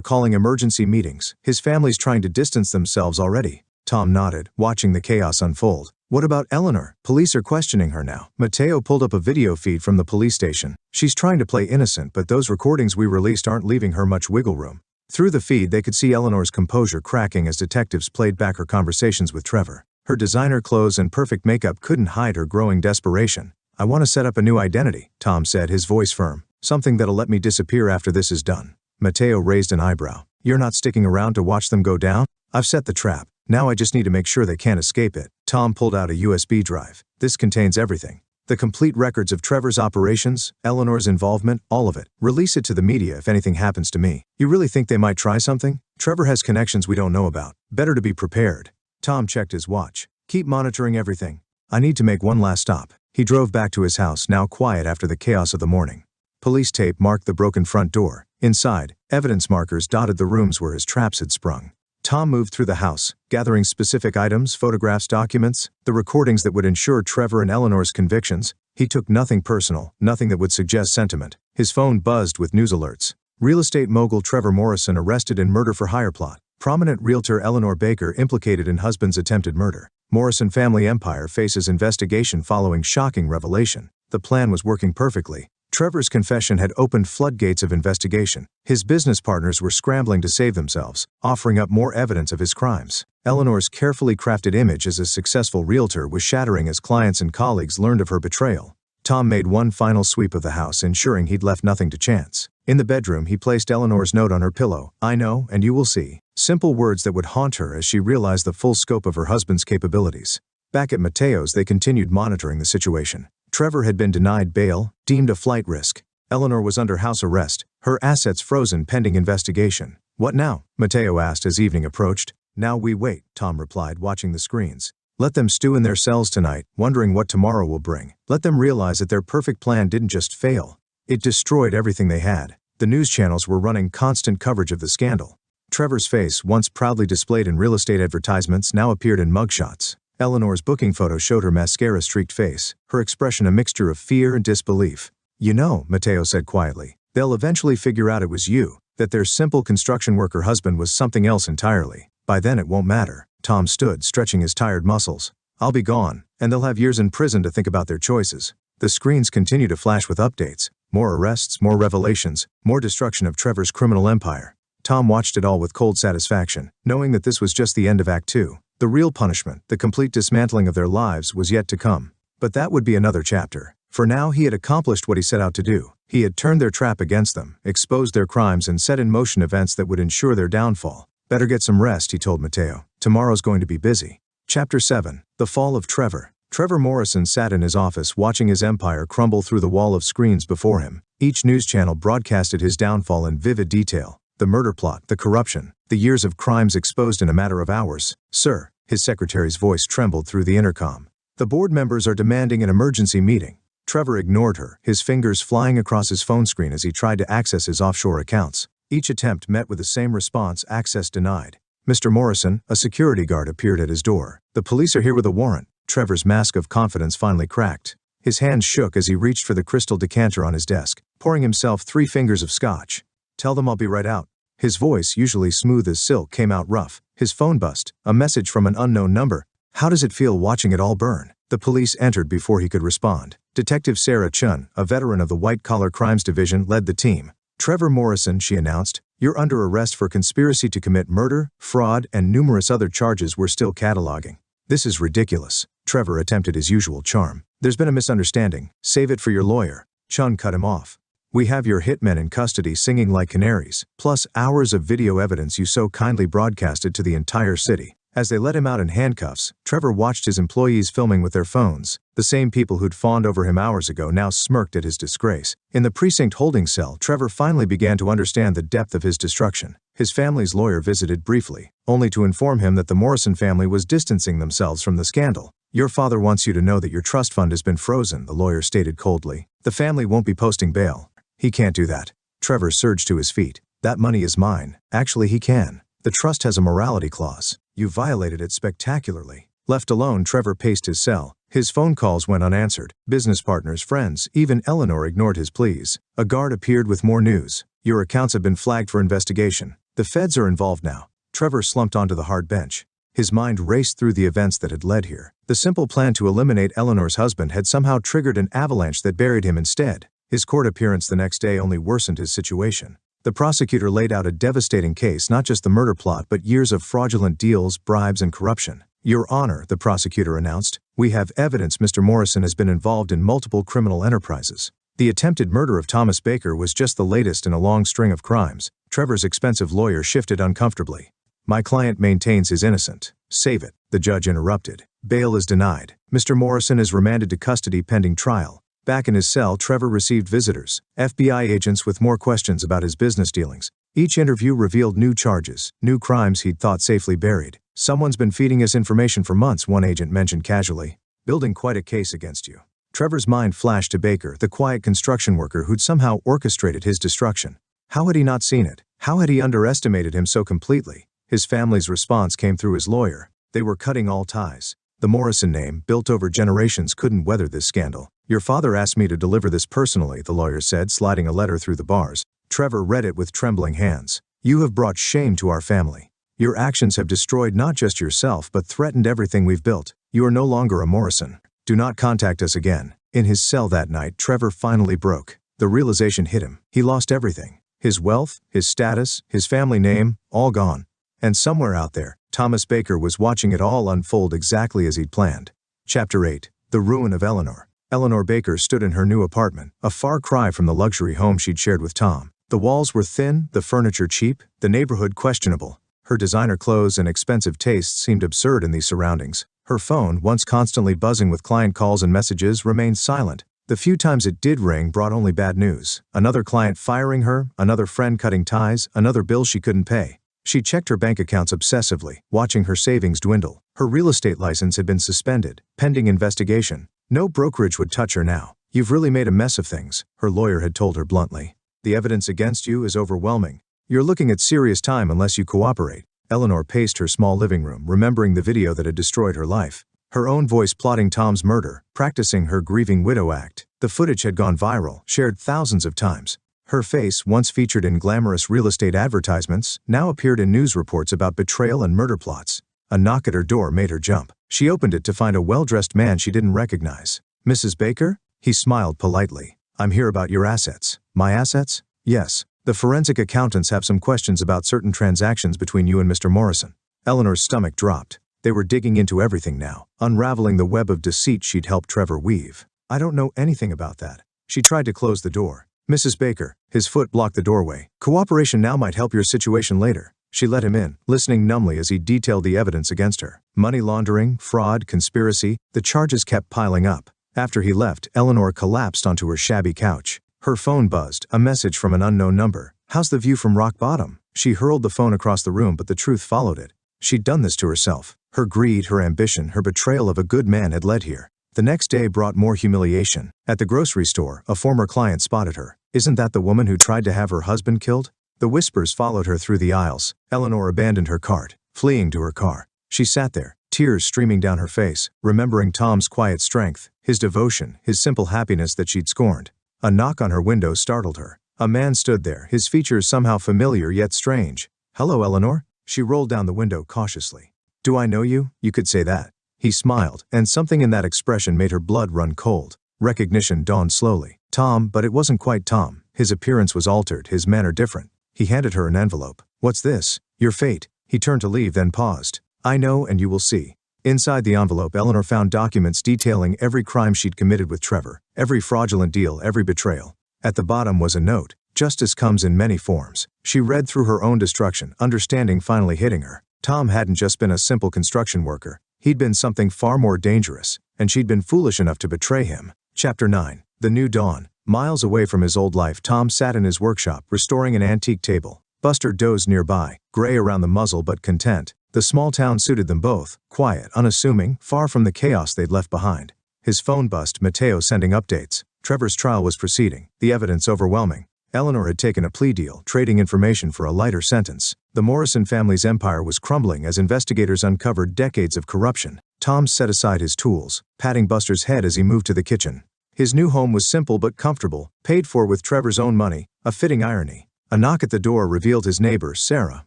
calling emergency meetings. His family's trying to distance themselves already. Tom nodded, watching the chaos unfold. What about Eleanor? Police are questioning her now. Matteo pulled up a video feed from the police station. She's trying to play innocent, but those recordings we released aren't leaving her much wiggle room. Through the feed, they could see Eleanor's composure cracking as detectives played back her conversations with Trevor. Her designer clothes and perfect makeup couldn't hide her growing desperation. I want to set up a new identity, Tom said, his voice firm. Something that'll let me disappear after this is done. Matteo raised an eyebrow. You're not sticking around to watch them go down? I've set the trap. Now I just need to make sure they can't escape it. Tom pulled out a USB drive. This contains everything. The complete records of Trevor's operations, Eleanor's involvement, all of it. Release it to the media if anything happens to me. You really think they might try something? Trevor has connections we don't know about. Better to be prepared. Tom checked his watch. Keep monitoring everything. I need to make one last stop. He drove back to his house, now quiet after the chaos of the morning. Police tape marked the broken front door. Inside, evidence markers dotted the rooms where his traps had sprung. Tom moved through the house, gathering specific items, photographs, documents, the recordings that would ensure Trevor and Eleanor's convictions. He took nothing personal, nothing that would suggest sentiment. His phone buzzed with news alerts. Real estate mogul Trevor Morrison arrested in murder-for-hire plot. Prominent realtor Eleanor Baker implicated in husband's attempted murder. Morrison family empire faces investigation following shocking revelation. The plan was working perfectly. Trevor's confession had opened floodgates of investigation. His business partners were scrambling to save themselves, offering up more evidence of his crimes. Eleanor's carefully crafted image as a successful realtor was shattering as clients and colleagues learned of her betrayal. Tom made one final sweep of the house, ensuring he'd left nothing to chance. In the bedroom, he placed Eleanor's note on her pillow. I know, and you will see. Simple words that would haunt her as she realized the full scope of her husband's capabilities. Back at Matteo's, they continued monitoring the situation. Trevor had been denied bail, deemed a flight risk. Eleanor was under house arrest, her assets frozen pending investigation. What now? Matteo asked as evening approached. Now we wait, Tom replied, watching the screens. Let them stew in their cells tonight, wondering what tomorrow will bring. Let them realize that their perfect plan didn't just fail. It destroyed everything they had. The news channels were running constant coverage of the scandal. Trevor's face, once proudly displayed in real estate advertisements, now appeared in mugshots. Eleanor's booking photo showed her mascara-streaked face, her expression a mixture of fear and disbelief. You know, Matteo said quietly, they'll eventually figure out it was you, that their simple construction worker husband was something else entirely. By then it won't matter. Tom stood, stretching his tired muscles. I'll be gone, and they'll have years in prison to think about their choices. The screens continue to flash with updates. More arrests, more revelations, more destruction of Trevor's criminal empire. Tom watched it all with cold satisfaction, knowing that this was just the end of Act 2. The real punishment, the complete dismantling of their lives, was yet to come. But that would be another chapter. For now, he had accomplished what he set out to do. He had turned their trap against them, exposed their crimes, and set in motion events that would ensure their downfall. Better get some rest, he told Matteo. Tomorrow's going to be busy. Chapter 7. The Fall of Trevor. Trevor Morrison sat in his office watching his empire crumble through the wall of screens before him. Each news channel broadcasted his downfall in vivid detail. The murder plot, the corruption, the years of crimes exposed in a matter of hours. Sir, his secretary's voice trembled through the intercom. The board members are demanding an emergency meeting. Trevor ignored her, his fingers flying across his phone screen as he tried to access his offshore accounts. Each attempt met with the same response: access denied. Mr. Morrison, a security guard, appeared at his door. The police are here with a warrant. Trevor's mask of confidence finally cracked. His hands shook as he reached for the crystal decanter on his desk, pouring himself 3 fingers of scotch. Tell them I'll be right out. His voice, usually smooth as silk, came out rough. His phone buzzed, a message from an unknown number. How does it feel watching it all burn? The police entered before he could respond. Detective Sarah Chun, a veteran of the White-Collar Crimes Division, led the team. Trevor Morrison, she announced, you're under arrest for conspiracy to commit murder, fraud, and numerous other charges we're still cataloging. This is ridiculous. Trevor attempted his usual charm. There's been a misunderstanding. Save it for your lawyer. Chun cut him off. We have your hitmen in custody singing like canaries, plus hours of video evidence you so kindly broadcasted to the entire city. As they let him out in handcuffs, Trevor watched his employees filming with their phones. The same people who'd fawned over him hours ago now smirked at his disgrace. In the precinct holding cell, Trevor finally began to understand the depth of his destruction. His family's lawyer visited briefly, only to inform him that the Morrison family was distancing themselves from the scandal. Your father wants you to know that your trust fund has been frozen, the lawyer stated coldly. The family won't be posting bail. He can't do that. Trevor surged to his feet. That money is mine. Actually, he can. The trust has a morality clause. You violated it spectacularly. Left alone, Trevor paced his cell, His phone calls went unanswered. Business partners, friends, even Eleanor ignored his pleas. A guard appeared with more news. Your accounts have been flagged for investigation. The feds are involved now. Trevor slumped onto the hard bench. His mind raced through the events that had led here. The simple plan to eliminate Eleanor's husband had somehow triggered an avalanche that buried him instead. His court appearance the next day only worsened his situation. The prosecutor laid out a devastating case, not just the murder plot but years of fraudulent deals, bribes, and corruption. Your Honor, the prosecutor announced, we have evidence Mr. Morrison has been involved in multiple criminal enterprises. The attempted murder of Thomas Baker was just the latest in a long string of crimes. Trevor's expensive lawyer shifted uncomfortably. My client maintains his innocence. Save it, the judge interrupted. Bail is denied. Mr. Morrison is remanded to custody pending trial. Back in his cell, Trevor received visitors, FBI agents with more questions about his business dealings. Each interview revealed new charges, new crimes he'd thought safely buried. Someone's been feeding us information for months, one agent mentioned casually. Building quite a case against you. Trevor's mind flashed to Baker, the quiet construction worker who'd somehow orchestrated his destruction. How had he not seen it? How had he underestimated him so completely? His family's response came through his lawyer. They were cutting all ties. The Morrison name, built over generations, couldn't weather this scandal. Your father asked me to deliver this personally, the lawyer said, sliding a letter through the bars. Trevor read it with trembling hands. You have brought shame to our family. Your actions have destroyed not just yourself but threatened everything we've built. You are no longer a Morrison. Do not contact us again. In his cell that night, Trevor finally broke. The realization hit him. He lost everything. His wealth, his status, his family name, all gone. And somewhere out there, Thomas Baker was watching it all unfold exactly as he'd planned. Chapter 8. The Ruin of Eleanor. Eleanor Baker stood in her new apartment, a far cry from the luxury home she'd shared with Tom. The walls were thin, the furniture cheap, the neighborhood questionable. Her designer clothes and expensive tastes seemed absurd in these surroundings. Her phone, once constantly buzzing with client calls and messages, remained silent. The few times it did ring brought only bad news. Another client firing her, another friend cutting ties, another bill she couldn't pay. She checked her bank accounts obsessively, watching her savings dwindle. Her real estate license had been suspended, pending investigation. No brokerage would touch her now. You've really made a mess of things, her lawyer had told her bluntly. The evidence against you is overwhelming. You're looking at serious time unless you cooperate. Eleanor paced her small living room, remembering the video that had destroyed her life. Her own voice plotting Tom's murder, practicing her grieving widow act. The footage had gone viral, shared thousands of times. Her face, once featured in glamorous real estate advertisements, now appeared in news reports about betrayal and murder plots. A knock at her door made her jump. She opened it to find a well-dressed man she didn't recognize. Mrs. Baker? He smiled politely. I'm here about your assets. My assets? Yes. The forensic accountants have some questions about certain transactions between you and Mr. Morrison. Eleanor's stomach dropped. They were digging into everything now, unraveling the web of deceit she'd helped Trevor weave. I don't know anything about that. She tried to close the door. Mrs. Baker, his foot blocked the doorway. Cooperation now might help your situation later. She let him in, listening numbly as he detailed the evidence against her. Money laundering, fraud, conspiracy, the charges kept piling up. After he left, Eleanor collapsed onto her shabby couch. Her phone buzzed, a message from an unknown number. How's the view from rock bottom? She hurled the phone across the room, but the truth followed it. She'd done this to herself. Her greed, her ambition, her betrayal of a good man had led here. The next day brought more humiliation. At the grocery store, a former client spotted her. Isn't that the woman who tried to have her husband killed? The whispers followed her through the aisles. Eleanor abandoned her cart, fleeing to her car. She sat there, tears streaming down her face, remembering Tom's quiet strength, his devotion, his simple happiness that she'd scorned. A knock on her window startled her. A man stood there, his features somehow familiar yet strange. Hello, Eleanor? She rolled down the window cautiously. Do I know you? You could say that. He smiled, and something in that expression made her blood run cold. Recognition dawned slowly. Tom, but it wasn't quite Tom. His appearance was altered, his manner different. He handed her an envelope. What's this? Your fate. He turned to leave, then paused. I know, and you will see. Inside the envelope, Eleanor found documents detailing every crime she'd committed with Trevor, every fraudulent deal, every betrayal. At the bottom was a note. Justice comes in many forms. She read through her own destruction, understanding finally hitting her. Tom hadn't just been a simple construction worker. He'd been something far more dangerous, and she'd been foolish enough to betray him. Chapter 9. The New Dawn. Miles away from his old life, Tom sat in his workshop, restoring an antique table. Buster dozed nearby, gray around the muzzle but content. The small town suited them both, quiet, unassuming, far from the chaos they'd left behind. His phone buzzed, Mateo sending updates. Trevor's trial was proceeding, the evidence overwhelming. Eleanor had taken a plea deal, trading information for a lighter sentence. The Morrison family's empire was crumbling as investigators uncovered decades of corruption. Tom set aside his tools, patting Buster's head as he moved to the kitchen. His new home was simple but comfortable, paid for with Trevor's own money, a fitting irony. A knock at the door revealed his neighbor, Sarah,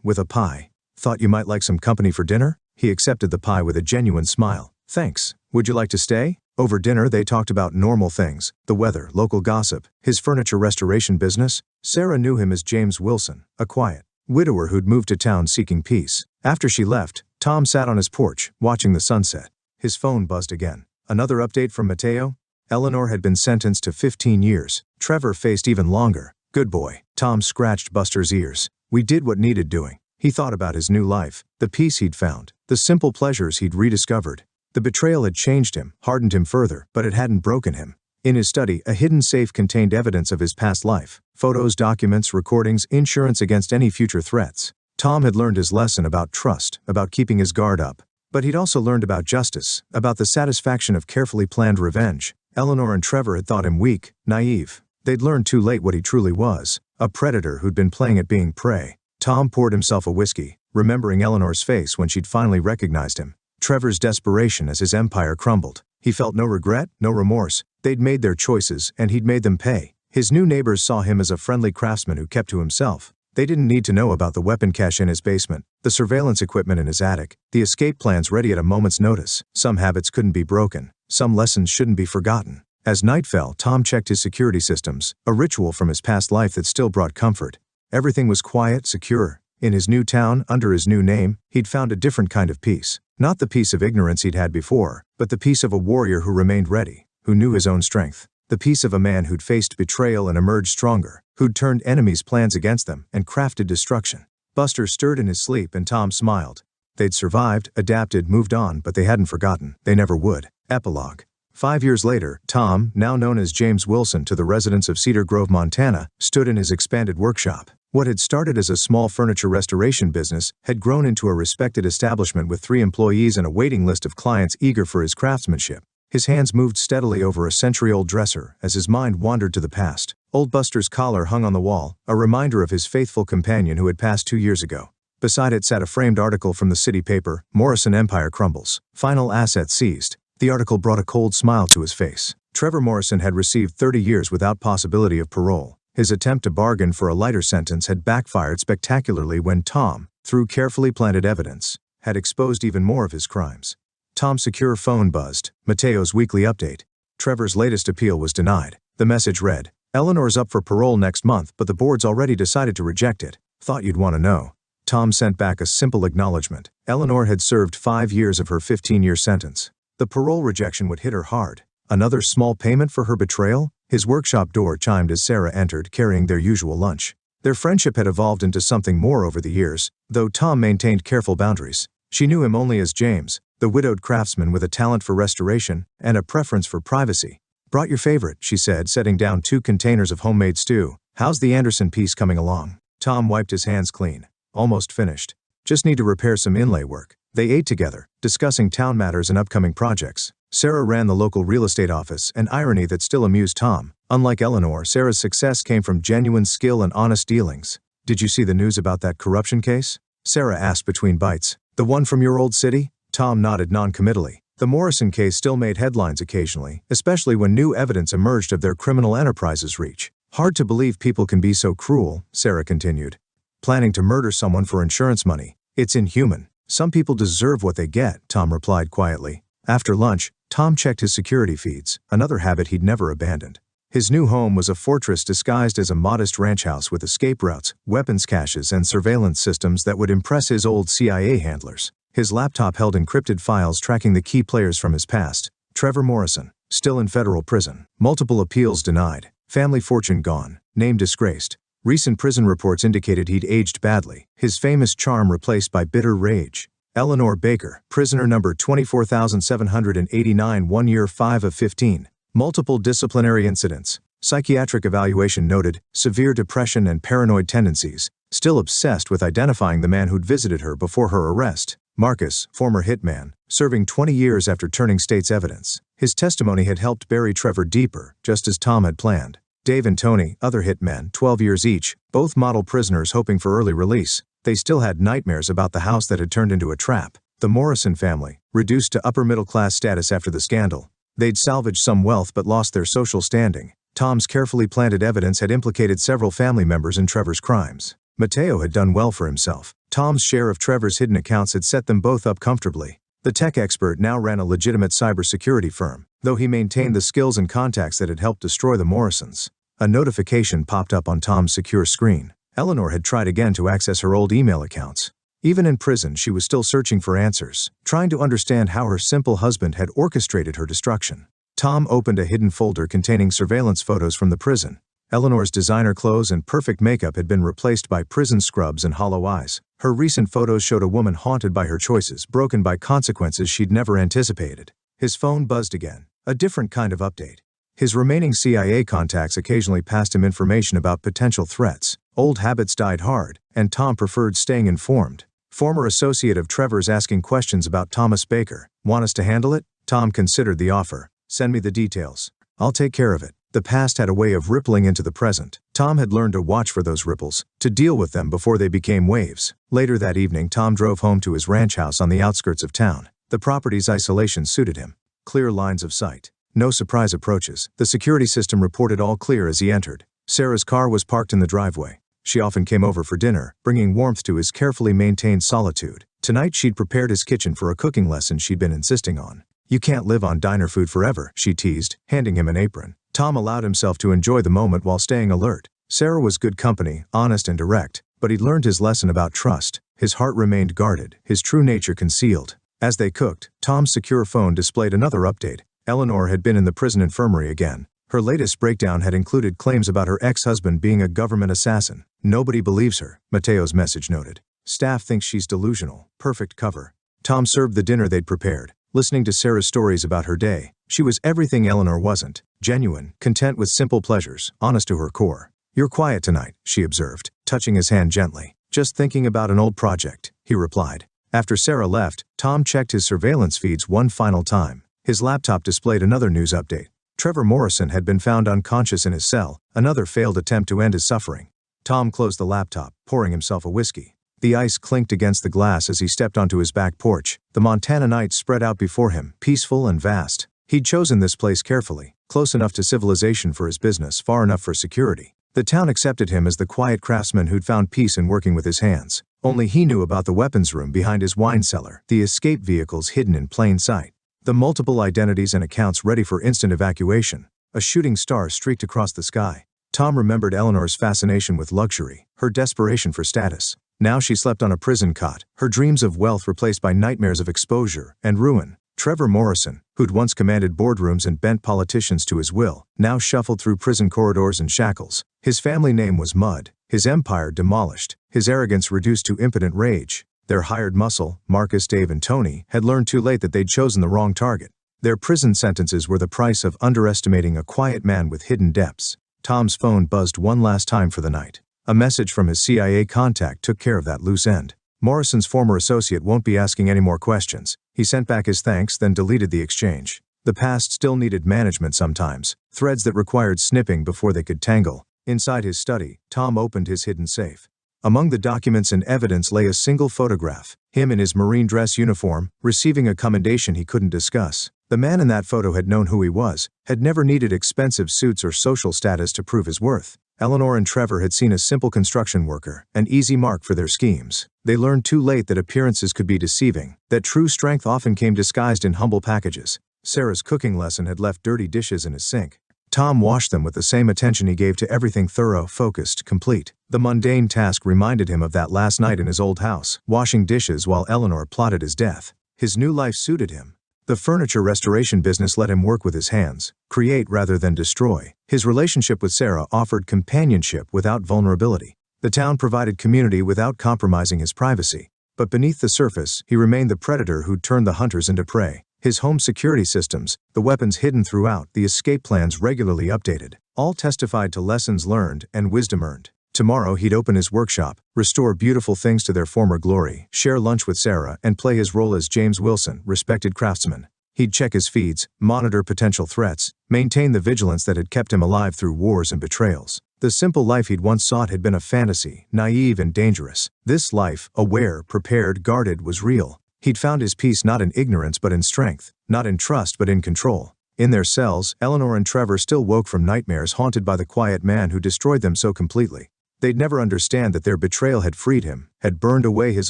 with a pie. "Thought you might like some company for dinner?" He accepted the pie with a genuine smile. "Thanks. Would you like to stay?" Over dinner they talked about normal things, the weather, local gossip, his furniture restoration business. Sarah knew him as James Wilson, a quiet widower who'd moved to town seeking peace. After she left, Tom sat on his porch, watching the sunset. His phone buzzed again. Another update from Mateo? Eleanor had been sentenced to 15 years. Trevor faced even longer. "Good boy." Tom scratched Buster's ears. "We did what needed doing." He thought about his new life, the peace he'd found, the simple pleasures he'd rediscovered. The betrayal had changed him, hardened him further, but it hadn't broken him. In his study, a hidden safe contained evidence of his past life. Photos, documents, recordings, insurance against any future threats. Tom had learned his lesson about trust, about keeping his guard up. But he'd also learned about justice, about the satisfaction of carefully planned revenge. Eleanor and Trevor had thought him weak, naive. They'd learned too late what he truly was, a predator who'd been playing at being prey. Tom poured himself a whiskey, remembering Eleanor's face when she'd finally recognized him. Trevor's desperation as his empire crumbled. He felt no regret, no remorse. They'd made their choices, and he'd made them pay. His new neighbors saw him as a friendly craftsman who kept to himself. They didn't need to know about the weapon cache in his basement, the surveillance equipment in his attic, the escape plans ready at a moment's notice. Some habits couldn't be broken. Some lessons shouldn't be forgotten. As night fell, Tom checked his security systems, a ritual from his past life that still brought comfort. Everything was quiet, secure. In his new town, under his new name, he'd found a different kind of peace. Not the peace of ignorance he'd had before, but the peace of a warrior who remained ready, who knew his own strength. The peace of a man who'd faced betrayal and emerged stronger, who'd turned enemies' plans against them and crafted destruction. Buster stirred in his sleep and Tom smiled. They'd survived, adapted, moved on, but they hadn't forgotten. They never would. Epilogue. 5 years later, Tom, now known as James Wilson to the residents of Cedar Grove, Montana, stood in his expanded workshop. What had started as a small furniture restoration business had grown into a respected establishment with 3 employees and a waiting list of clients eager for his craftsmanship. His hands moved steadily over a century-old dresser as his mind wandered to the past. Old Buster's collar hung on the wall, a reminder of his faithful companion who had passed 2 years ago. Beside it sat a framed article from the city paper, "Morrison Empire Crumbles. Final Assets Seized." The article brought a cold smile to his face. Trevor Morrison had received 30 years without possibility of parole. His attempt to bargain for a lighter sentence had backfired spectacularly when Tom, through carefully planted evidence, had exposed even more of his crimes. Tom's secure phone buzzed. Mateo's weekly update. Trevor's latest appeal was denied. The message read, "Eleanor's up for parole next month, but the board's already decided to reject it. Thought you'd want to know." Tom sent back a simple acknowledgement. Eleanor had served 5 years of her 15-year sentence. The parole rejection would hit her hard. Another small payment for her betrayal? His workshop door chimed as Sarah entered, carrying their usual lunch. Their friendship had evolved into something more over the years, though Tom maintained careful boundaries. She knew him only as James, the widowed craftsman with a talent for restoration and a preference for privacy. "Brought your favorite," she said, setting down 2 containers of homemade stew. "How's the Anderson piece coming along?" Tom wiped his hands clean. "Almost finished. Just need to repair some inlay work." They ate together, discussing town matters and upcoming projects. Sarah ran the local real estate office, an irony that still amused Tom. Unlike Eleanor, Sarah's success came from genuine skill and honest dealings. "Did you see the news about that corruption case?" Sarah asked between bites. "The one from your old city?" Tom nodded non-committally. The Morrison case still made headlines occasionally, especially when new evidence emerged of their criminal enterprise's reach. "Hard to believe people can be so cruel," Sarah continued. "Planning to murder someone for insurance money. It's inhuman." "Some people deserve what they get," Tom replied quietly. After lunch, Tom checked his security feeds, another habit he'd never abandoned. His new home was a fortress disguised as a modest ranch house with escape routes, weapons caches, and surveillance systems that would impress his old CIA handlers. His laptop held encrypted files tracking the key players from his past. Trevor Morrison, still in federal prison. Multiple appeals denied. Family fortune gone. Name disgraced. Recent prison reports indicated he'd aged badly, his famous charm replaced by bitter rage. Eleanor Baker, prisoner number 24,789, 1 year 5 of 15. Multiple disciplinary incidents. Psychiatric evaluation noted, severe depression and paranoid tendencies. Still obsessed with identifying the man who'd visited her before her arrest. Marcus, former hitman, serving 20 years after turning state's evidence. His testimony had helped bury Trevor deeper, just as Tom had planned. Dave and Tony, other hitmen, 12 years each, both model prisoners hoping for early release. They still had nightmares about the house that had turned into a trap. The Morrison family, reduced to upper-middle-class status after the scandal. They'd salvaged some wealth but lost their social standing. Tom's carefully planted evidence had implicated several family members in Trevor's crimes. Mateo had done well for himself. Tom's share of Trevor's hidden accounts had set them both up comfortably. The tech expert now ran a legitimate cybersecurity firm, though he maintained the skills and contacts that had helped destroy the Morrisons. A notification popped up on Tom's secure screen. Eleanor had tried again to access her old email accounts. Even in prison, she was still searching for answers, trying to understand how her simple husband had orchestrated her destruction. Tom opened a hidden folder containing surveillance photos from the prison. Eleanor's designer clothes and perfect makeup had been replaced by prison scrubs and hollow eyes. Her recent photos showed a woman haunted by her choices, broken by consequences she'd never anticipated. His phone buzzed again. A different kind of update. His remaining CIA contacts occasionally passed him information about potential threats. Old habits died hard, and Tom preferred staying informed. Former associate of Trevor's asking questions about Thomas Baker. Want us to handle it? Tom considered the offer. Send me the details. I'll take care of it. The past had a way of rippling into the present. Tom had learned to watch for those ripples, to deal with them before they became waves. Later that evening, Tom drove home to his ranch house on the outskirts of town. The property's isolation suited him. Clear lines of sight. No surprise approaches. The security system reported all clear as he entered. Sarah's car was parked in the driveway. She often came over for dinner, bringing warmth to his carefully maintained solitude. Tonight she'd prepared his kitchen for a cooking lesson she'd been insisting on. You can't live on diner food forever, she teased, handing him an apron. Tom allowed himself to enjoy the moment while staying alert. Sarah was good company, honest and direct, but he'd learned his lesson about trust. His heart remained guarded, his true nature concealed. As they cooked, Tom's secure phone displayed another update. Eleanor had been in the prison infirmary again. Her latest breakdown had included claims about her ex-husband being a government assassin. Nobody believes her, Mateo's message noted. Staff thinks she's delusional. Perfect cover. Tom served the dinner they'd prepared, listening to Sarah's stories about her day. She was everything Eleanor wasn't. Genuine, content with simple pleasures, honest to her core. You're quiet tonight, she observed, touching his hand gently. Just thinking about an old project, he replied. After Sarah left, Tom checked his surveillance feeds one final time. His laptop displayed another news update. Trevor Morrison had been found unconscious in his cell, another failed attempt to end his suffering. Tom closed the laptop, pouring himself a whiskey. The ice clinked against the glass as he stepped onto his back porch. The Montana night spread out before him, peaceful and vast. He'd chosen this place carefully, close enough to civilization for his business, far enough for security. The town accepted him as the quiet craftsman who'd found peace in working with his hands. Only he knew about the weapons room behind his wine cellar, the escape vehicles hidden in plain sight, the multiple identities and accounts ready for instant evacuation. A shooting star streaked across the sky. Tom remembered Eleanor's fascination with luxury, her desperation for status. Now she slept on a prison cot, her dreams of wealth replaced by nightmares of exposure and ruin. Trevor Morrison, who'd once commanded boardrooms and bent politicians to his will, now shuffled through prison corridors in shackles. His family name was mud, his empire demolished, his arrogance reduced to impotent rage. Their hired muscle, Marcus, Dave, and Tony, had learned too late that they'd chosen the wrong target. Their prison sentences were the price of underestimating a quiet man with hidden depths. Tom's phone buzzed one last time for the night. A message from his CIA contact took care of that loose end. Morrison's former associate won't be asking any more questions. He sent back his thanks, then deleted the exchange. The past still needed management sometimes, threads that required snipping before they could tangle. Inside his study, Tom opened his hidden safe. Among the documents and evidence lay a single photograph, him in his Marine dress uniform, receiving a commendation he couldn't discuss. The man in that photo had known who he was, had never needed expensive suits or social status to prove his worth. Eleanor and Trevor had seen a simple construction worker, an easy mark for their schemes. They learned too late that appearances could be deceiving, that true strength often came disguised in humble packages. Sarah's cooking lesson had left dirty dishes in his sink. Tom washed them with the same attention he gave to everything thorough, focused, complete. The mundane task reminded him of that last night in his old house, washing dishes while Eleanor plotted his death. His new life suited him. The furniture restoration business let him work with his hands, create rather than destroy. His relationship with Sarah offered companionship without vulnerability. The town provided community without compromising his privacy. But beneath the surface, he remained the predator who'd turned the hunters into prey. His home security systems, the weapons hidden throughout, the escape plans regularly updated, all testified to lessons learned and wisdom earned. Tomorrow he'd open his workshop, restore beautiful things to their former glory, share lunch with Sarah, and play his role as James Wilson, respected craftsman. He'd check his feeds, monitor potential threats, maintain the vigilance that had kept him alive through wars and betrayals. The simple life he'd once sought had been a fantasy, naive and dangerous. This life, aware, prepared, guarded, was real. He'd found his peace not in ignorance but in strength, not in trust but in control. In their cells, Eleanor and Trevor still woke from nightmares haunted by the quiet man who destroyed them so completely. They'd never understand that their betrayal had freed him, had burned away his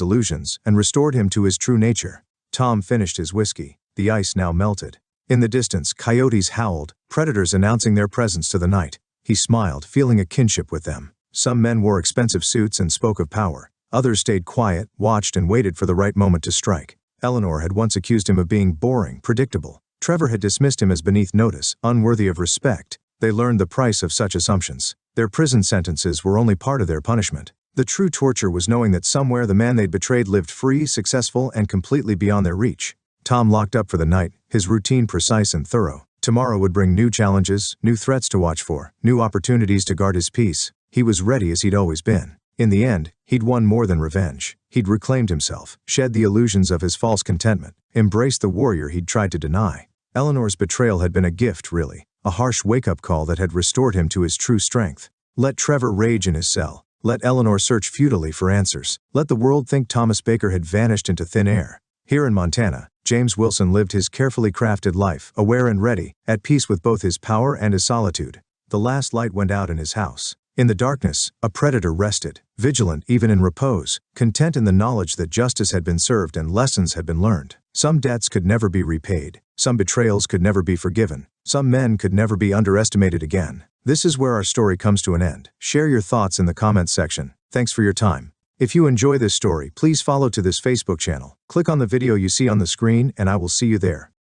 illusions, and restored him to his true nature. Tom finished his whiskey. The ice now melted. In the distance, coyotes howled, predators announcing their presence to the night. He smiled, feeling a kinship with them. Some men wore expensive suits and spoke of power. Others stayed quiet, watched, and waited for the right moment to strike. Eleanor had once accused him of being boring, predictable. Trevor had dismissed him as beneath notice, unworthy of respect. They learned the price of such assumptions. Their prison sentences were only part of their punishment. The true torture was knowing that somewhere the man they'd betrayed lived free, successful, and completely beyond their reach. Tom locked up for the night, his routine precise and thorough. Tomorrow would bring new challenges, new threats to watch for, new opportunities to guard his peace. He was ready as he'd always been. In the end, he'd won more than revenge. He'd reclaimed himself, shed the illusions of his false contentment, embraced the warrior he'd tried to deny. Eleanor's betrayal had been a gift, really, a harsh wake-up call that had restored him to his true strength. Let Trevor rage in his cell. Let Eleanor search futilely for answers. Let the world think Thomas Baker had vanished into thin air. Here in Montana, James Wilson lived his carefully crafted life, aware and ready, at peace with both his power and his solitude. The last light went out in his house. In the darkness, a predator rested, vigilant even in repose, content in the knowledge that justice had been served and lessons had been learned. Some debts could never be repaid. Some betrayals could never be forgiven. Some men could never be underestimated again. This is where our story comes to an end. Share your thoughts in the comments section. Thanks for your time. If you enjoy this story, please follow to this Facebook channel. Click on the video you see on the screen and I will see you there.